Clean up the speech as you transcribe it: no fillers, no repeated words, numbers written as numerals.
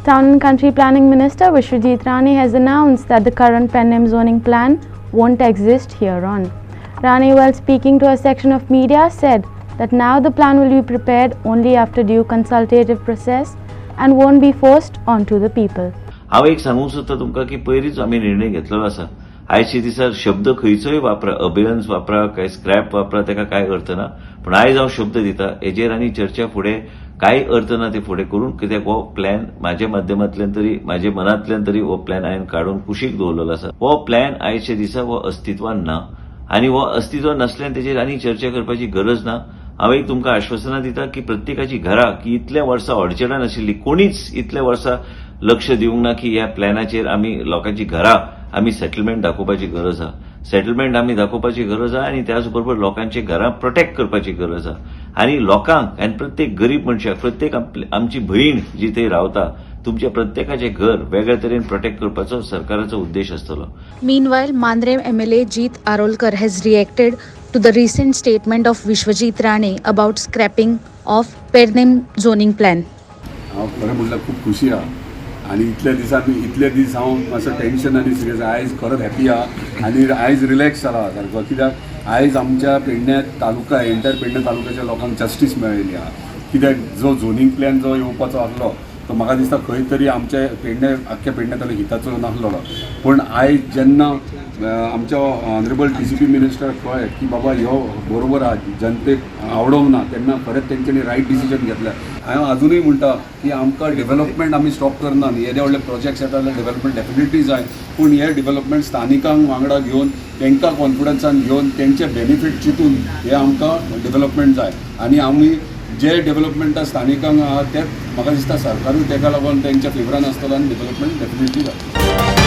Town and Country Planning Minister Vishwajit Rane has announced that the current Pernem Zoning plan won't exist hereon. Rane, while speaking to a section of media, said that now the plan will be prepared only after due consultative process and won't be forced onto the people. हांव एक सांगूंक सोदता तुमकां की पयलींच आमी निर्णय घेतलेलो आसा. आयचे दिसा शब्द खंयचोय वापरा, अबेयन्स वापरा काय स्क्रॅप वापरा, ताका कांय अर्थ ना. पण आयज हांव शब्द दिता, हेजेर आनी चर्चा फुडें कांय अर्थ ना ते फुडें करून, कित्याक हो प्लॅन म्हाज्या माध्यमांतल्यान तरी, म्हाज्या मनांतल्यान तरी हो प्लॅन हांवें काडून कुशीक दवरलेलो आसा. हो प्लॅन आयचे दिसा हो अस्तित्वान ना आनी हो अस्तित्वान नासल्यान तेजेर आनी चर्चा करपाची गरज ना. हांव एक तुमकां आश्वासनां दिता की प्रत्येकाची घरां की इतल्या वर्सां अडचण नाशिल्ली, कोणीच इतल्या वर्सां लक्ष दिवंक ना की ह्या प्लॅनाचेर आमी लोकांची घरां आमी सेटलमेंट दाखोवपाची गरज आहा. सेटलमेंट आमी दाखोवपाची गरज आहा आनी त्याच बरोबर लोकांची घरां प्रोटेक्ट करपाची गरज आहा. आनी लोकांक आनी प्रत्येक गरीब मनशाक, प्रत्येक आमची भयण जी थंय रावता, तुमच्या प्रत्येकाचे घर वेगळ्या तरेन प्रोटेक्ट करपाचो सरकाराचो उद्देश आसतलो. Meanwhile, Mandre MLA Jeet Arolkar has reacted to the recent statement of Vishwajit Rane about scrapping of Pernem Zoning plan. हांव खरें म्हणल्यार खूब खुशी आहा आनी इतले दीस हांव मातसो टेन्शन आनी सिरियस आयज खरोच हॅपी आहा आनी आयज रिलॅक्स जाला सारको. कित्याक आयज आमच्या पेडण्या तालुका, एंटायर पेडण्या तालुक्याच्या लोकांक जस्टीस मेळिल्ली आहा. कित्याक जो झोनींग प्लॅन जो येवपाचो आसलो तो म्हाका दिसता खंय तरी आमच्या आख्ख्या पेडण्या तालुक्याक हिताचो नासलो. पण आयज जेन्ना आमच्या ऑनरेबल DCP मिनिस्टर कळ्ळें की बाबा ह्यो बरोबर आहा, जनतेक आवडोंक ना, तेन्ना खरेंच तेंच्यांनी रायट डिसिजन घेतलें. हांव अजुनूय म्हणटा की आमकां डेव्हलपमेंट आमी स्टॉप करना. येदे व्हडले प्रोजेक्ट्स येता जाल्यार डेव्हलपमेंट डेफिनेटली जाय, पूण हे डेव्हलपमेंट स्थानिकांक वांगडा घेवन, तांकां कॉन्फिडन्सान घेवन, तेंचे बेनिफीट चिंतून हे आमकां डेव्हलपमेंट जाय. आनी आमी जे डेव्हलपमेंटा स्थानिकांक आहा तें म्हाका दिसता सरकारूय तेका लागून तेंच्या फेवरान आसतलो आनी डेव्हलपमेंट डेफिनेटली जाता.